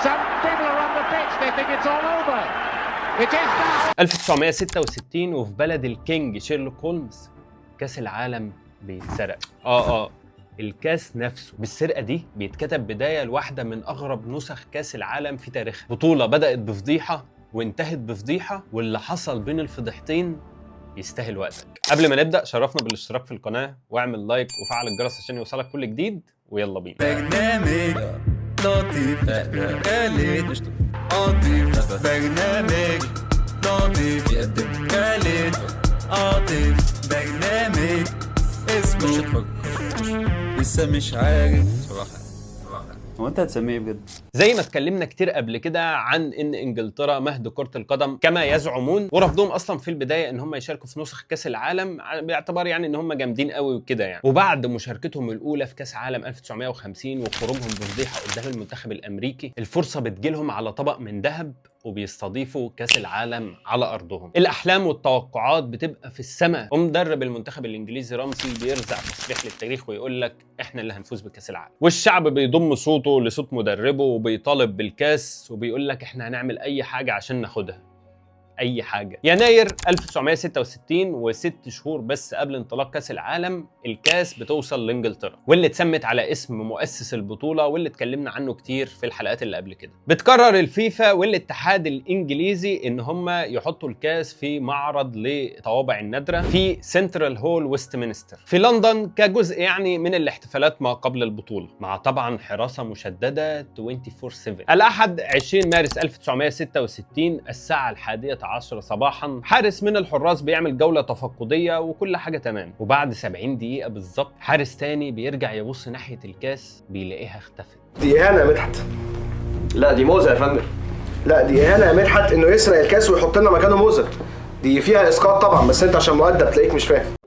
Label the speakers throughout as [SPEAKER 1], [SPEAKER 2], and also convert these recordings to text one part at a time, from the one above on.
[SPEAKER 1] Some people are on the pitch, they think it's all over. It is now.
[SPEAKER 2] 1966 وفي بلد الكينج شيرلوك هولمز كاس العالم بيتسرق. الكاس نفسه بالسرقه دي بيتكتب بدايه لواحده من اغرب نسخ كاس العالم في تاريخها. بطوله بدات بفضيحه وانتهت بفضيحه، واللي حصل بين الفضيحتين يستاهل وقتك. قبل ما نبدا شرفنا بالاشتراك في القناه واعمل لايك وفعل الجرس عشان يوصلك كل جديد، ويلا بينا.
[SPEAKER 3] برنامج لطيف خالد عاطف، برنامج لطيف يقدم خالد عاطف، برنامج اسمه لسه مش عارف صراحة.
[SPEAKER 4] هو انت هتسميه ايه بجد؟
[SPEAKER 2] زي ما اتكلمنا كتير قبل كده عن ان انجلترا مهد كرة القدم كما يزعمون، ورفضهم اصلا في البداية ان هم يشاركوا في نسخ كاس العالم باعتبار يعني ان هم جامدين قوي وكده يعني. وبعد مشاركتهم الاولى في كاس عالم 1950 وخروجهم بفضيحة قدام المنتخب الامريكي، الفرصة بتجيلهم على طبق من ذهب وبيستضيفوا كاس العالم على ارضهم. الاحلام والتوقعات بتبقى في السماء، ومدرب المنتخب الانجليزي رامسي بيرزع تصريح للتاريخ ويقول لك احنا اللي هنفوز بكاس العالم، والشعب بيضم صوته لصوت مدربه وبيطالب بالكاس وبيقول لك احنا هنعمل اي حاجه عشان ناخدها، اي حاجه. يناير 1966 وست شهور بس قبل انطلاق كاس العالم، الكاس بتوصل لانجلترا، واللي اتسمت على اسم مؤسس البطوله واللي اتكلمنا عنه كتير في الحلقات اللي قبل كده. بتقرر الفيفا والاتحاد الانجليزي ان هم يحطوا الكاس في معرض لطوابع النادره في سنترال هول ويستمنستر في لندن، كجزء يعني من الاحتفالات ما قبل البطوله، مع طبعا حراسه مشدده 24/7. الاحد 20 مارس 1966 الساعه 11 صباحا، حارس من الحراس بيعمل جولة تفقدية وكل حاجة تمام، وبعد 70 دقيقة بالظبط حارس تاني بيرجع يبص ناحية الكاس بيلاقيها اختفت.
[SPEAKER 5] دي إهانة يا مدحت.
[SPEAKER 6] لا دي موزة يا فندم.
[SPEAKER 5] لا دي إهانة يا مدحت إنه يسرق الكاس ويحط لنا مكانه موزة. دي فيها إسقاط طبعا، بس أنت عشان مؤدب تلاقيك مش فاهم.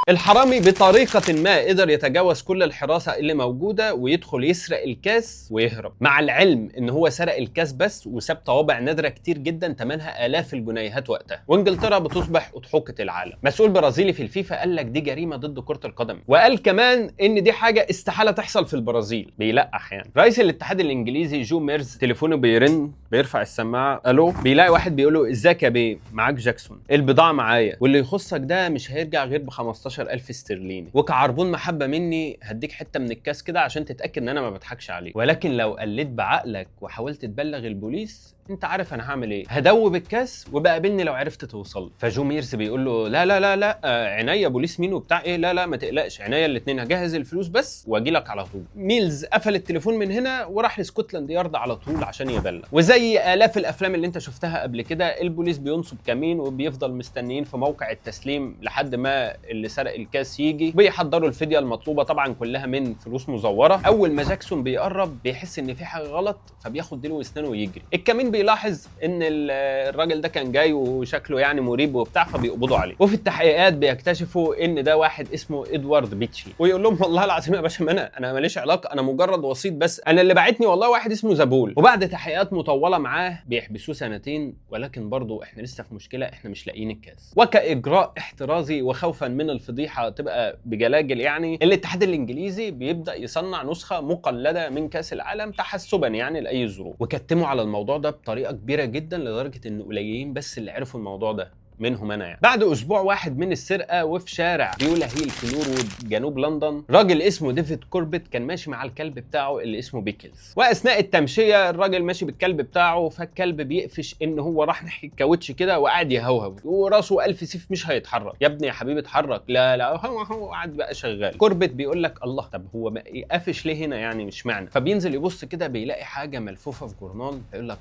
[SPEAKER 2] الحرامي بطريقة ما قدر يتجاوز كل الحراسة اللي موجودة ويدخل يسرق الكاس ويهرب، مع العلم ان هو سرق الكاس بس وساب طوابع نادرة كتير جدا ثمنها آلاف الجنيهات وقتها، وانجلترا بتصبح أضحوكة العالم. مسؤول برازيلي في الفيفا قال لك دي جريمة ضد كرة القدم، وقال كمان ان دي حاجة استحالة تحصل في البرازيل، بيلقح يعني. رئيس الاتحاد الانجليزي جو ميرز تليفونه بيرن، بيرفع السماعة، الو، بيلاقي واحد بيقول له ازيك يا بيه، معاك جاكسون، البضاعة معايا واللي يخصك ده مش هيرجع غير ب 15,000 استرليني، وكعربون محبه مني هديك حته من الكاس كده عشان تتاكد ان انا ما بضحكش عليك، ولكن لو قلت بعقلك وحاولت تبلغ البوليس انت عارف انا هعمل ايه، هدوب الكاس وبقابلني لو عرفت توصل. فجو ميرز بيقول له لا لا لا لا عينيا، بوليس مين وبتاع ايه، لا لا ما تقلقش، عينيا الاثنين، هجهز الفلوس بس واجي لك على طول. ميلز قفل التليفون من هنا وراح لسكوتلاند يارد على طول عشان يبلغ. وزي الاف الافلام اللي انت شفتها قبل كده، البوليس بينصب كمين وبيفضل مستنيين في موقع التسليم لحد ما اللي سرق الكاس يجي، بيحضروا الفديه المطلوبه طبعا كلها من فلوس مزوره. اول ما جاكسون بيقرب بيحس ان في حاجه غلط، فبياخد ديله واسنانه ويجري. الكمين بيلاحظ ان الراجل ده كان جاي وشكله يعني مريب وبتاع، فبيقبضوا عليه. وفي التحقيقات بيكتشفوا ان ده واحد اسمه ادوارد بيتشلي، ويقول لهم والله العظيم يا باشا ما انا ماليش علاقه، انا مجرد وسيط بس، انا اللي بعتني والله واحد اسمه زبول. وبعد تحقيقات مطوله معاه بيحبسوه 2 سنين، ولكن برضه احنا لسه في مشكله، احنا مش لاقيين الكاس. وكاجراء احترازي وخوفا من الفضيحه تبقى بجلاجل يعني، الاتحاد الانجليزي بيبدا يصنع نسخه مقلده من كاس العالم تحسبا يعني لاي ظروف، وكتموا على الموضوع ده بطريقه كبيره جدا لدرجه ان قليلين بس اللي عرفوا الموضوع ده، منهم انا يعني. بعد اسبوع واحد من السرقه وفي شارع بيولا هيل في نورود جنوب لندن، راجل اسمه ديفيد كوربت كان ماشي مع الكلب بتاعه اللي اسمه بيكلز، واثناء التمشيه الراجل ماشي بالكلب بتاعه، فالكلب بيقفش ان هو راح ناحيه الكاوتش كده وقاعد يهوهو وراسه الف سيف مش هيتحرك. يا ابني يا حبيبي اتحرك، لا لا هو قاعد بقى شغال. كوربت بيقول لك الله، طب هو قافش ليه هنا يعني، مش معنى. فبينزل يبص كده بيلاقي حاجه ملفوفه في جورنال، فيقول لك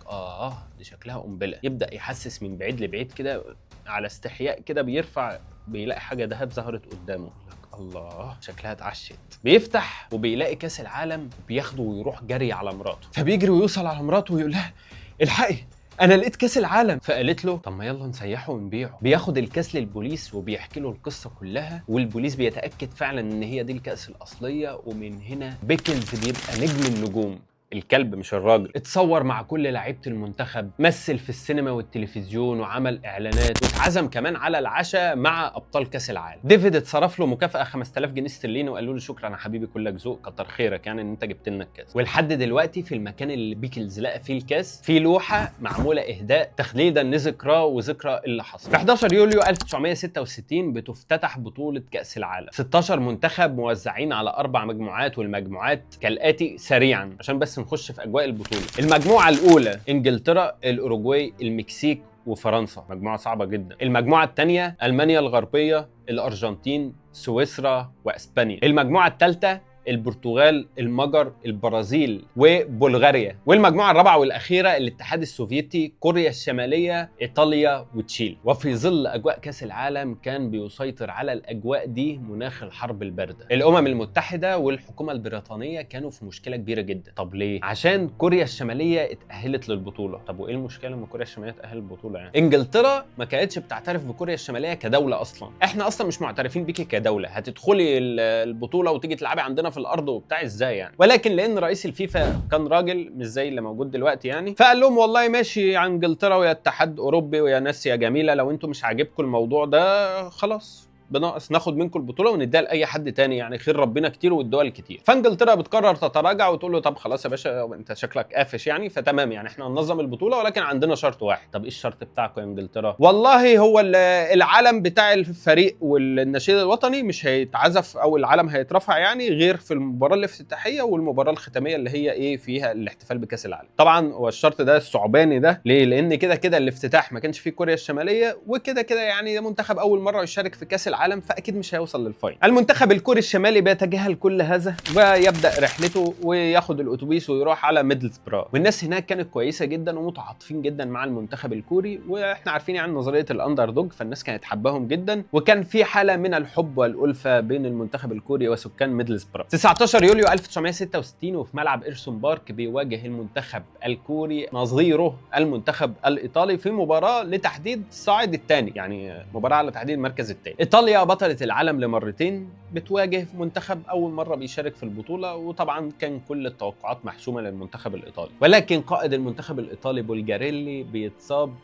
[SPEAKER 2] دي شكلها قنبله. يبدا يحسس من بعيد لبعيد كده على استحياء كده، بيرفع بيلاقي حاجه ذهب ظهرت قدامه، الله شكلها اتعشت. بيفتح وبيلاقي كاس العالم، بياخده ويروح جري على مراته، فبيجري ويوصل على مراته ويقول لها الحقي انا لقيت كاس العالم. فقالت له طب ما يلا نسيحه ونبيعه. بياخد الكاس للبوليس وبيحكي له القصه كلها، والبوليس بيتاكد فعلا ان هي دي الكاس الاصليه. ومن هنا بيكلز بيبقى نجم النجوم الكلب مش الراجل، اتصور مع كل لعيبه المنتخب، مثل في السينما والتلفزيون وعمل اعلانات، واتعزم كمان على العشاء مع ابطال كاس العالم. ديفيد اتصرف له مكافاه 5000 جنيه استرليني وقالوا له شكرا يا حبيبي كلك ذوق، كتر خيرك يعني ان انت جبت لنا الكاس. ولحد دلوقتي في المكان اللي بيكلز لقى فيه الكاس في لوحه معموله اهداء تخليدا لذكراه وذكرى اللي حصل. في 11 يوليو 1966 بتفتتح بطوله كاس العالم. 16 منتخب موزعين على 4 مجموعات، والمجموعات كالاتي سريعا عشان بس نخش في اجواء البطوله. المجموعه الاولى انجلترا، الاوروجواي، المكسيك وفرنسا، مجموعه صعبه جدا. المجموعه الثانيه المانيا الغربيه، الارجنتين، سويسرا واسبانيا. المجموعه الثالثه البرتغال، المجر، البرازيل وبلغاريا. والمجموعه الرابعه والاخيره الاتحاد السوفيتي، كوريا الشماليه، ايطاليا وتشيلي. وفي ظل اجواء كاس العالم كان بيسيطر على الاجواء دي مناخ الحرب البارده. الامم المتحده والحكومه البريطانيه كانوا في مشكله كبيره جدا. طب ليه؟ عشان كوريا الشماليه اتاهلت للبطوله. طب وايه المشكله لما كوريا الشماليه تاهل للبطوله يعني؟ انجلترا ما كانتش بتعترف بكوريا الشماليه كدوله اصلا. احنا اصلا مش معترفين بيكي كدوله، هتدخلي البطوله وتيجي تلعبي عندنا في الارض وبتاع ازاي يعني؟ ولكن لان رئيس الفيفا كان راجل مش زي اللي موجود دلوقتي يعني، فقال لهم والله ماشي يا انجلترا ويا اتحاد اوروبي ويا ناس يا جميله، لو انتم مش عاجبكم الموضوع ده خلاص بناقص ناخد منكم البطوله ونديها لاي حد تاني، يعني خير ربنا كتير والدول كتير. فانجلترا بتقرر تتراجع وتقول له طب خلاص يا باشا انت شكلك قافش يعني، فتمام يعني احنا هننظم البطوله ولكن عندنا شرط واحد. طب ايه الشرط بتاعكم يا انجلترا؟ والله هو العلم بتاع الفريق والنشيد الوطني مش هيتعزف او العلم هيترفع يعني غير في المباراه الافتتاحيه والمباراه الختاميه اللي هي ايه فيها الاحتفال بكاس العالم. طبعا هو الشرط ده الثعباني ده ليه؟ لان كده كده الافتتاح ما كانش فيه كوريا الشماليه، وكده كده يعني ده منتخب اول مره يشارك في كاس العالم فاكيد مش هيوصل للفاينل. المنتخب الكوري الشمالي بيتجاهل كل هذا ويبدا رحلته وياخد الاتوبيس ويروح على ميدلسبرا. والناس هناك كانت كويسه جدا ومتعاطفين جدا مع المنتخب الكوري، واحنا عارفين يعني نظريه الاندر دوج، فالناس كانت حباهم جدا وكان في حاله من الحب والالفه بين المنتخب الكوري وسكان ميدلسبرا. 19 يوليو 1966 وفي ملعب إيرسون بارك بيواجه المنتخب الكوري نظيره المنتخب الايطالي في مباراه لتحديد الصاعد الثاني، يعني مباراه على تحديد المركز الثاني. ايطاليا بطلة العالم لمرتين بتواجه منتخب اول مره بيشارك في البطوله، وطبعا كان كل التوقعات محسومه للمنتخب الايطالي، ولكن قائد المنتخب الايطالي بولجاريلي بيتصاب،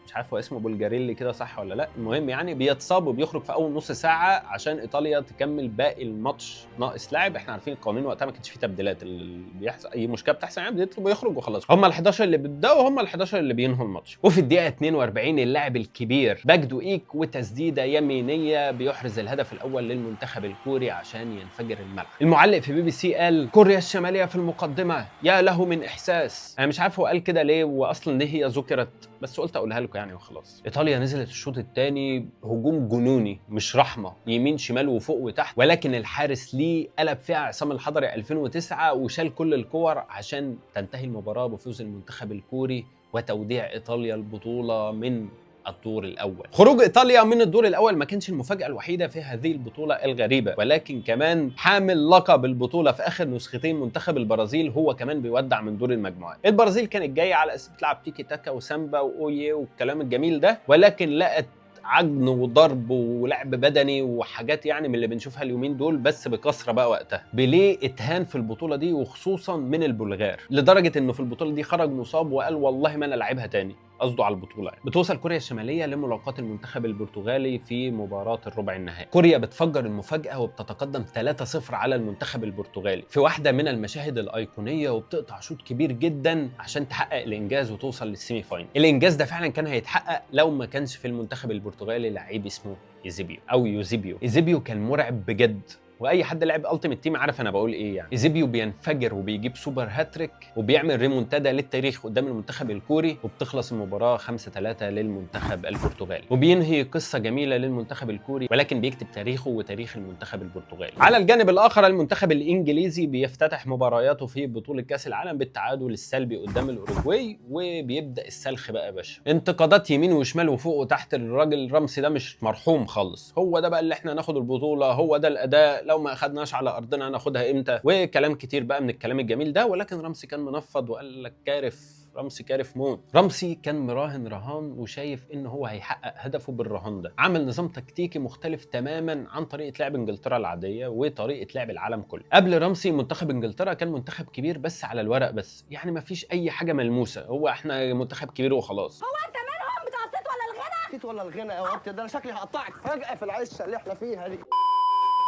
[SPEAKER 2] مش عارف هو اسمه بولجاريلي كده صح ولا لا، المهم يعني بيتصاب وبيخرج في اول نص ساعه عشان ايطاليا تكمل باقي الماتش ناقص لاعب. احنا عارفين القوانين وقتها ما كانش فيه تبديلات، اللي بيحصل اي مشكله بتحصل يعني بيطلب ويخرج وخلاص. هم ال11 اللي بيبداوا هم ال11 اللي بينهوا الماتش. وفي الدقيقه 42 اللاعب الكبير باجدو ايك وتسديده يمينيه بيحرز الهدف الاول للمنتخب الكوري عشان ينفجر الملعب. المعلق في BBC قال كوريا الشماليه في المقدمه يا له من احساس. انا مش عارف هو قال كده ليه واصلا ليه هي ذكرت، بس قلت اقولها لكم يعني وخلاص. ايطاليا نزلت الشوط الثاني هجوم جنوني مش رحمه، يمين شمال وفوق وتحت، ولكن الحارس ليه قلب فيها عصام الحضري 2009 وشال كل الكور عشان تنتهي المباراه بفوز المنتخب الكوري وتوديع ايطاليا البطوله من الدور الاول. خروج ايطاليا من الدور الاول ما كانش المفاجاه الوحيده في هذه البطوله الغريبه، ولكن كمان حامل لقب البطوله في اخر نسختين منتخب البرازيل هو كمان بيودع من دور المجموعات. البرازيل كانت جايه على اساس بتلعب تيكي تاكا وسامبا واويه والكلام الجميل ده، ولكن لقت عجن وضرب ولعب بدني وحاجات يعني من اللي بنشوفها اليومين دول بس بكثره بقى وقتها. بيليه اتهان في البطوله دي وخصوصا من البلغار، لدرجه انه في البطوله دي خرج مصاب وقال والله ما انا لعبها تاني، قصده على البطوله يعني. بتوصل كوريا الشماليه لملاقاه المنتخب البرتغالي في مباراه الربع النهائي. كوريا بتفجر المفاجاه وبتتقدم 3-0 على المنتخب البرتغالي في واحده من المشاهد الايقونيه، وبتقطع شوط كبير جدا عشان تحقق الانجاز وتوصل للسيمي فاينل. الانجاز ده فعلا كان هيتحقق لو ما كانش في المنتخب البرتغالي لعيب اسمه يوزيبيو. يوزيبيو كان مرعب بجد، واي حد لعب التيمت تيم عارف انا بقول ايه يعني. يوزيبيو بينفجر وبيجيب سوبر هاتريك وبيعمل ريمونتادا للتاريخ قدام المنتخب الكوري، وبتخلص المباراه 5-3 للمنتخب البرتغالي، وبينهي قصه جميله للمنتخب الكوري ولكن بيكتب تاريخه وتاريخ المنتخب البرتغالي. على الجانب الاخر المنتخب الانجليزي بيفتتح مبارياته في بطوله كاس العالم بالتعادل السلبي قدام الاوروجواي، وبيبدا السلخ بقى يا باشا، انتقادات يمين وشمال وفوق وتحت. الراجل رامسي ده مش مرحوم خالص، هو ده بقى اللي احنا ناخد البطوله، هو ده الاداء، لو ما اخدناش على ارضنا هناخدها امتى، وكلام كتير بقى من الكلام الجميل ده. ولكن رمسي كان منفض وقال لك كارف، رمسي كارف موت. رمسي كان مراهن رهان وشايف ان هو هيحقق هدفه بالرهان ده. عمل نظام تكتيكي مختلف تماما عن طريقه لعب انجلترا العاديه وطريقه لعب العالم كله. قبل رمسي منتخب انجلترا كان منتخب كبير بس على الورق بس، يعني ما فيش اي حاجه ملموسه، هو احنا منتخب كبير وخلاص.
[SPEAKER 7] هو انت منهم بتوع الصيت ولا الغنى؟
[SPEAKER 5] الصيت ولا الغنى يا وقت ده، انا شكلي هقطعك فجاه في العشه اللي احنا فيها دي.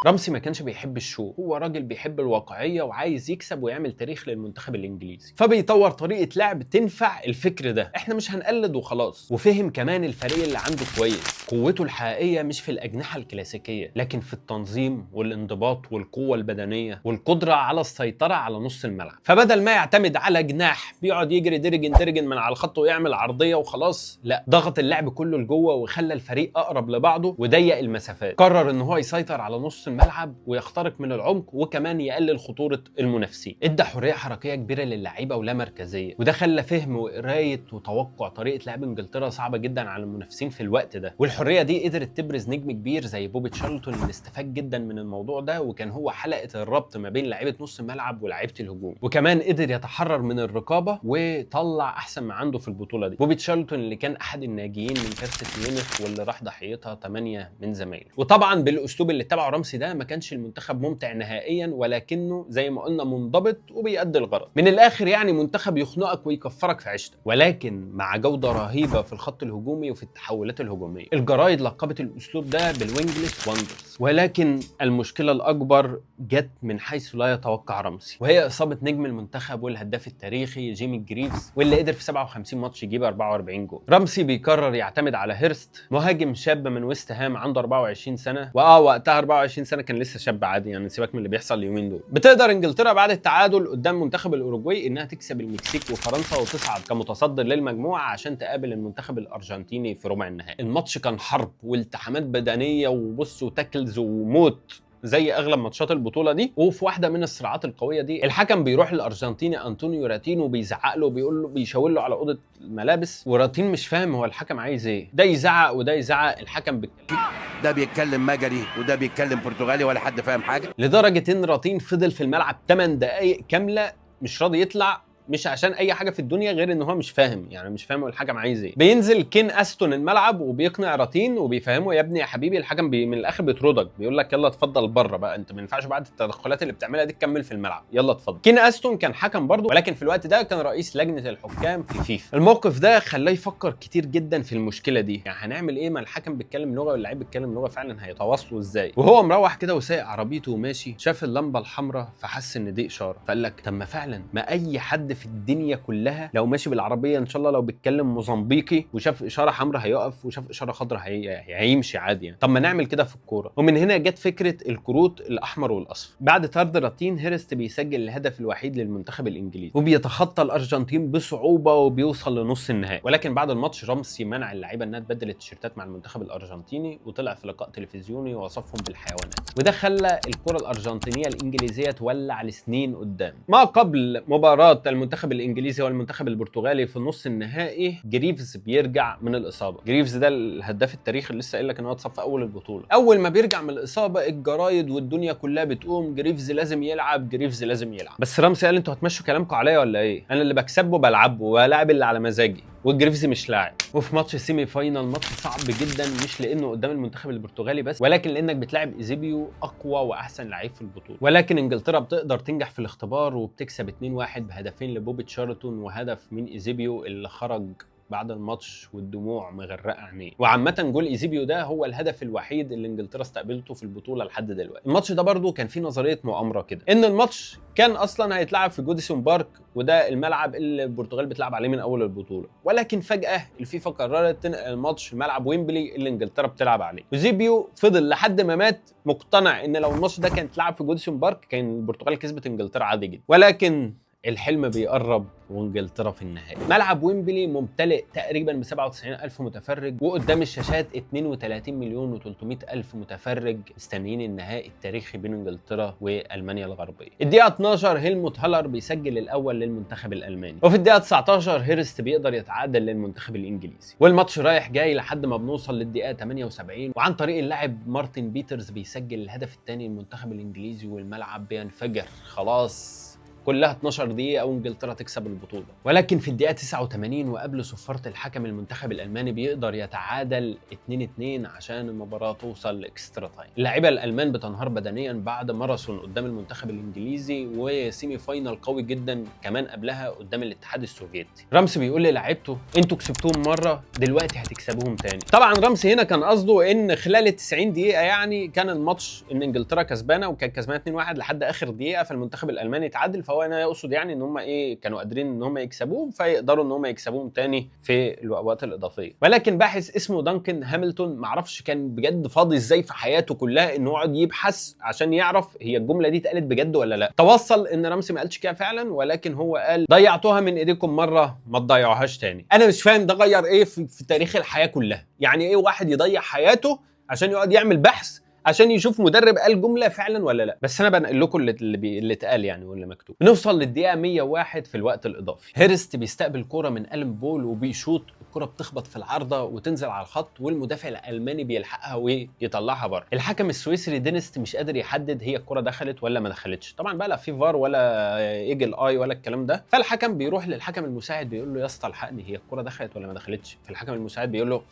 [SPEAKER 2] رمسي ما كانش بيحب الشو، هو راجل بيحب الواقعيه وعايز يكسب ويعمل تاريخ للمنتخب الانجليزي، فبيطور طريقه لعب تنفع الفكر ده، احنا مش هنقلد وخلاص. وفهم كمان الفريق اللي عنده كويس، قوته الحقيقيه مش في الاجنحه الكلاسيكيه لكن في التنظيم والانضباط والقوه البدنيه والقدره على السيطره على نص الملعب. فبدل ما يعتمد على جناح بيقعد يجري درجن من على الخط ويعمل عرضيه وخلاص، لا، ضغط اللعب كله لجوه وخلى الفريق اقرب لبعضه وضيق المسافات. قرر ان هو يسيطر على نص الملعب ويخترق من العمق وكمان يقلل خطوره المنافسين. ادى حريه حركيه كبيره للعيبه ولا مركزيه، وده خلى فهم وقرايه وتوقع طريقه لعب انجلترا صعبه جدا على المنافسين في الوقت ده. والحريه دي قدرت تبرز نجم كبير زي بوبي تشارلتون اللي استفاد جدا من الموضوع ده، وكان هو حلقه الربط ما بين لعيبه نص الملعب ولاعيبه الهجوم. وكمان قدر يتحرر من الرقابه وطلع احسن ما عنده في البطوله دي. بوبي تشارلتون اللي كان احد الناجيين من كارثه ميونخ واللي راح ضحيتها 8 من زمايله. وطبعا بالاسلوب اللي اتبعه رمسي ده ما كانش المنتخب ممتع نهائيا، ولكنه زي ما قلنا منضبط وبيأدي الغرض. من الاخر يعني منتخب يخنقك ويكفرك في عيشتك، ولكن مع جوده رهيبه في الخط الهجومي وفي التحولات الهجوميه. الجرايد لقبت الاسلوب ده بالوينجلس واندرز. ولكن المشكله الاكبر جت من حيث لا يتوقع رمسي، وهي اصابه نجم المنتخب والهداف التاريخي جيمي جريفز، واللي قدر في 57 ماتش يجيب 44 جول. رمسي بيقرر يعتمد على هيرست، مهاجم شاب من ويست هام عنده 24 سنه، وقتها 24 سنه كان لسه شاب عادي، يعني سيبك من اللي بيحصل اليومين دول. بتقدر انجلترا بعد التعادل قدام منتخب الاوروجواي انها تكسب المكسيك وفرنسا وتصعد كمتصدر للمجموعه عشان تقابل المنتخب الارجنتيني في ربع النهائي. الماتش كان حرب والتحامات بدنيه وبص وتاكلز وموت زي اغلب ماتشات البطوله دي. وفي واحده من الصراعات القويه دي الحكم بيروح للارجنتيني انطونيو راتين وبيزعق له وبيقول له، بيشاور له على اوضه الملابس، وراتين مش فاهم هو الحكم عايز ايه، ده يزعق وده يزعق، الحكم
[SPEAKER 8] ده بيتكلم مجري وده بيتكلم برتغالي ولا حد فاهم حاجه،
[SPEAKER 2] لدرجه ان راتين فضل في الملعب 8 دقائق كامله مش راضي يطلع، مش عشان اي حاجه في الدنيا غير ان هو مش فاهم، يعني مش فاهم الحكم عايز ايه. بينزل كين استون الملعب وبيقنع راتين وبيفهمه، يا ابني يا حبيبي الحكم من الاخر بيطردك، بيقول لك يلا اتفضل بره بقى، انت ما ينفعش بعد التدخلات اللي بتعملها دي تكمل في الملعب، يلا اتفضل. كين استون كان حكم برضه، ولكن في الوقت ده كان رئيس لجنه الحكام في فيفا. الموقف ده خلاه يفكر كتير جدا في المشكله دي، يعني هنعمل ايه ما الحكم بيتكلم لغه واللاعب بيتكلم لغه، فعلا هيتواصلوا ازاي؟ وهو مروح كده وسايق عربيته وماشي شاف اللمبه الحمراء فحس ان دي اشاره، فقال لك طب ما فعلا ما اي حد في الدنيا كلها لو ماشي بالعربيه ان شاء الله لو بيتكلم موزمبيقي وشاف اشاره حمراء هيقف وشاف اشاره خضراء هيمشي عادي يعني. طب ما نعمل كده في الكوره. ومن هنا جت فكره الكروت الاحمر والاصفر. بعد طرد راتين هيرست بيسجل الهدف الوحيد للمنتخب الانجليزي وبيتخطى الارجنتين بصعوبه وبيوصل لنص النهائي. ولكن بعد الماتش رمسي منع اللعيبه انها تبدل التيشيرتات مع المنتخب الارجنتيني وطلع في لقاء تلفزيوني ووصفهم بالحيوانات، وده خلى الكره الارجنتينيه الانجليزيه تولع لسنين قدام. ما قبل مباراه المنتخب الانجليزي والمنتخب البرتغالي في النص النهائي جريفز بيرجع من الاصابه. جريفز ده الهداف التاريخي اللي لسه قايل لك ان هو اتصاب في اول البطوله. اول ما بيرجع من الاصابه الجرايد والدنيا كلها بتقوم جريفز لازم يلعب، جريفز لازم يلعب. بس رمسي قال انتوا هتمشوا كلامكم عليا ولا ايه؟ انا اللي بكسبه بلعبه ولاعب اللي على مزاجي، والجريفز مش لاعب. وفي ماتش سيمي فاينال، ماتش صعب جدا مش لانه قدام المنتخب البرتغالي بس، ولكن لانك بتلعب ايزيبيو اقوى واحسن لعيب في البطوله. ولكن انجلترا بتقدر تنجح في الاختبار وبتكسب 2-1 بهدفين لبوبي تشارلتون وهدف من ايزيبيو اللي خرج بعد الماتش والدموع مغرقه عينيه. وعامه جول ايزيبيو ده هو الهدف الوحيد اللي انجلترا استقبلته في البطوله لحد دلوقتي. الماتش ده برضو كان فيه نظريه مؤامره كده، ان الماتش كان اصلا هيتلعب في جوديسون بارك، وده الملعب اللي البرتغال بتلعب عليه من اول البطوله. ولكن فجاه الفيفا قررت تنقل الماتش ملعب ويمبلي اللي انجلترا بتلعب عليه. وزيبيو فضل لحد ما مات مقتنع ان لو الماتش ده كان اتلعب في جوديسون بارك كان البرتغال كسبت انجلترا عادي جدا. ولكن الحلم بيقرب وانجلترا في النهائي. ملعب ويمبلي ممتلئ تقريبا ب 97,000 متفرج، وقدام الشاشات 32 مليون و300 ألف متفرج مستنيين النهائي التاريخي بين انجلترا والمانيا الغربيه. الدقيقه 12 هيلموت هالر بيسجل الاول للمنتخب الالماني، وفي الدقيقه 19 هيرست بيقدر يتعادل للمنتخب الانجليزي، والماتش رايح جاي لحد ما بنوصل للدقيقه 78 وعن طريق اللاعب مارتن بيترز بيسجل الهدف الثاني للمنتخب الانجليزي، والملعب بينفجر. خلاص كلها 12 دقيقة وانجلترا تكسب البطولة. ولكن في الدقيقة 89 وقبل صفارة الحكم المنتخب الألماني بيقدر يتعادل 2-2 عشان المباراة توصل لاكسترا تايم. اللاعيبة الألمان بتنهار بدنيا بعد ماراثون قدام المنتخب الإنجليزي وسيمي فاينال قوي جدا كمان قبلها قدام الاتحاد السوفيتي. رامسي بيقول للاعيبته انتوا كسبتوهم مرة دلوقتي هتكسبوهم تاني. طبعا رامسي هنا كان قصده ان خلال ال 90 دقيقة يعني كان الماتش ان انجلترا كسبانة وكانت كسبانة 2-1 لحد آخر دقيقة، فالمنتخب الألماني اتعادل، فهو هنا يقصد يعني ان هم كانوا قادرين ان هم يكسبوهم فيقدروا ان هم يكسبوهم تاني في الوقت الاضافيه. ولكن باحث اسمه دانكن هامilton معرفش كان بجد فاضي ازاي في حياته كلها انه يقعد يبحث عشان يعرف هي الجمله دي اتقالت بجد ولا لا. توصل ان رامسي ما قالش كده فعلا، ولكن هو قال ضيعتوها من ايديكم مره ما تضيعوهاش تاني. انا مش فاهم ده غير ايه في تاريخ الحياه كلها. يعني ايه واحد يضيع حياته عشان يقعد يعمل بحث عشان يشوف مدرب قال جمله فعلا ولا لا؟ بس انا بنقل لكم اللي اتقال يعني واللي مكتوب. نوصل للدقيقه 101 في الوقت الاضافي. هيرست بيستقبل كوره من ألن بول وبيشوط، الكوره بتخبط في العارضه وتنزل على الخط، والمدافع الالماني بيلحقها ويطلعها بره. الحكم السويسري دينست مش قادر يحدد هي الكوره دخلت ولا ما دخلتش. طبعا بقى لا في فار ولا ايجل اي ولا الكلام ده، فالحكم بيروح للحكم المساعد بيقول له يا اسطى الحقني هي الكوره دخلت ولا ما دخلتش؟ فالحكم المساعد بيقول له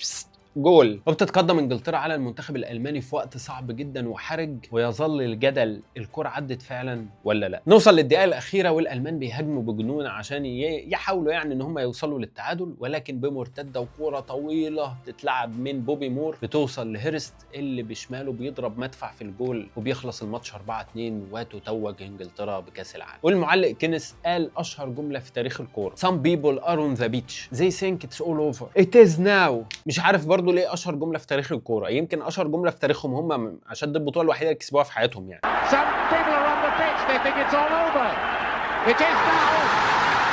[SPEAKER 2] جول، وبتتقدم انجلترا على المنتخب الالماني في وقت صعب جدا وحرج، ويظل الجدل الكرة عدت فعلا ولا لا. نوصل للدقيقه الاخيره والالمان بيهاجموا بجنون عشان يحاولوا يعني ان هم يوصلوا للتعادل، ولكن بمرتده وكوره طويله تتلعب من بوبي مور بتوصل لهيرست اللي بشماله بيضرب مدفع في الجول، وبيخلص الماتش 4-2 وتتوج انجلترا بكاس العالم. والمعلق كينيس قال اشهر جمله في تاريخ الكوره: Some people are on the beach they think it's all over it is now. مش عارف برضو ليه اشهر جمله في تاريخ الكوره، يمكن اشهر جمله في تاريخهم هم عشان دي البطوله الوحيده اللي كسبوها في حياتهم يعني.
[SPEAKER 1] Some people are on the pitch, they think it's all over. It is now.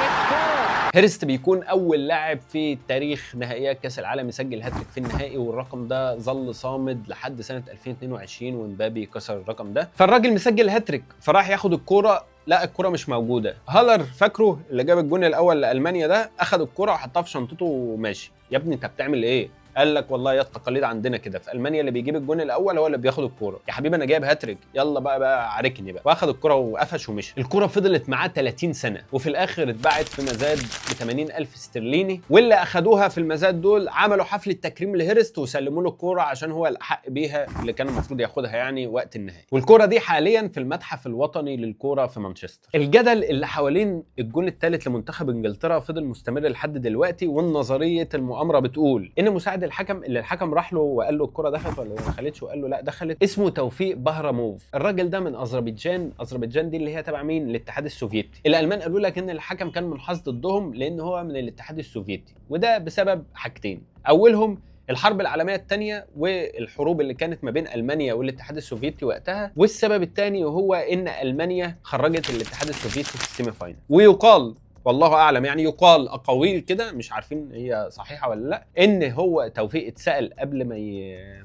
[SPEAKER 1] It's goal.
[SPEAKER 2] هيرست بيكون اول لاعب في تاريخ نهائيات كاس العالم يسجل هاتريك في النهائي، والرقم ده ظل صامد لحد سنه 2022 ومبابي كسر الرقم ده. فالراجل مسجل هاتريك فراح ياخد الكوره، لا الكرة مش موجودة. هالر فاكره اللي جاب الجون الأول لألمانيا ده، أخد الكرة وحطها في شنطته وماشي. يا ابني أنت بتعمل إيه؟ قال لك والله يا التقاليد عندنا كده في المانيا اللي بيجيب الجون الاول هو اللي بياخد الكوره. يا حبيبي انا جايب هاتريك يلا بقى عاركني بقى، واخد الكوره وقفش ومشي. الكوره فضلت معاه 30 سنه وفي الاخر اتباعت في مزاد ب 80,000 استرليني، واللي اخدوها في المزاد دول عملوا حفله تكريم لهيرست وسلموا له الكوره عشان هو الاحق بيها اللي كان المفروض ياخدها يعني وقت النهائي. والكوره دي حاليا في المتحف الوطني للكوره في مانشستر. الجدل اللي حوالين الجون الثالث لمنتخب انجلترا فضل مستمر لحد دلوقتي، والنظريه المؤامره بتقول ان مساعد الحكم اللي الحكم راح له وقال له الكره دخلت ولا ما دخلتش وقال له لا دخلت اسمه توفيق بهراموف. الراجل ده من اذربيجان دي اللي هي تبع مين؟ الاتحاد السوفيتي. الالمان قالوا لك ان الحكم كان منحاز ضدهم لان هو من الاتحاد السوفيتي، وده بسبب حاجتين: اولهم الحرب العالميه الثانيه والحروب اللي كانت ما بين المانيا والاتحاد السوفيتي وقتها، والسبب الثاني هو ان المانيا خرجت الاتحاد السوفيتي في السيمي فاينل. ويقال والله اعلم يعني يقال اقاويل كده مش عارفين هي صحيحه ولا لا، ان هو توفيق اتسال قبل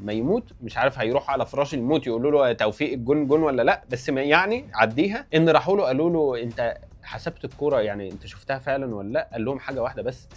[SPEAKER 2] ما يموت، مش عارف هيروح على فراش الموت يقولوا له توفيق الجون جون ولا لا، بس يعني عديها، ان راحوا له قالوا له انت حسبت الكوره يعني انت شفتها فعلا ولا لا؟ قال لهم حاجه واحده بس: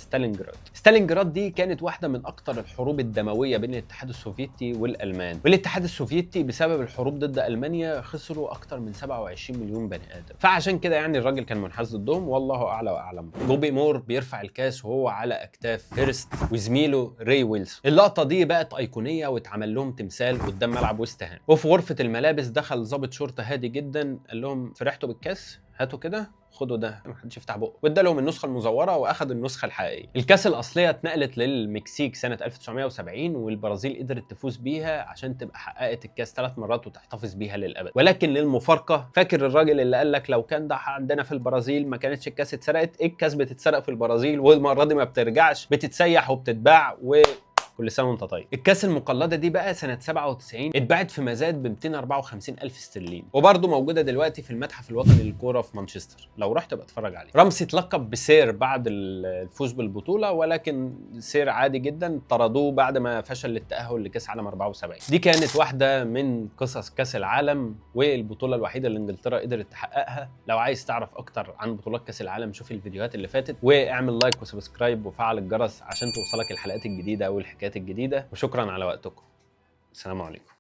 [SPEAKER 2] ستالينجراد دي كانت واحده من اكتر الحروب الدمويه بين الاتحاد السوفيتي والالمان، والاتحاد السوفيتي بسبب الحروب ضد المانيا خسروا اكتر من 27 مليون بني ادم، فعشان كده يعني الراجل كان منحاز ضدهم والله اعلى واعلم. بوبي مور بيرفع الكاس وهو على اكتاف هيرست وزميله راي ويلسون. اللقطه دي بقت ايقونيه واتعمل لهم تمثال قدام ملعب ويست هام، وفي غرفه الملابس دخل ضابط شرطه هادي جدا قال لهم فرحتوا بالكاس؟ هاتوا كده خدوا ده، محدش يفتح بقه، وادى لهم النسخه المزوره واخد النسخه الحقيقيه. الكاس الاصليه اتنقلت للمكسيك سنه 1970 والبرازيل قدرت تفوز بيها عشان تبقى حققت الكاس 3 مرات وتحتفظ بيها للابد. ولكن للمفارقه، فاكر الراجل اللي قال لك لو كان ده عندنا في البرازيل ما كانتش الكاس اتسرقت؟ الكاس بتتسرق في البرازيل والمره دي ما بترجعش، بتتسيح وبتتباع كل سنه وانت طيب. الكاس المقلده دي بقى سنه 97 اتباعت في مزاد ب 254 الف استرليني، وبرده موجوده دلوقتي في المتحف الوطني للكوره في مانشستر، لو رحت بقى اتفرج عليه. رامسي اتلقب بسير بعد الفوز بالبطوله، ولكن سير عادي جدا، طردوه بعد ما فشل للتاهل لكاس عالم 74. دي كانت واحده من قصص كاس العالم والبطوله الوحيده اللي انجلترا قدرت تحققها. لو عايز تعرف اكتر عن بطولات كاس العالم شوف الفيديوهات اللي فاتت، واعمل لايك وسبسكرايب وفعل الجرس عشان توصلك الحلقات الجديده والحكايات الجديده. وشكرا على وقتكم. السلام عليكم.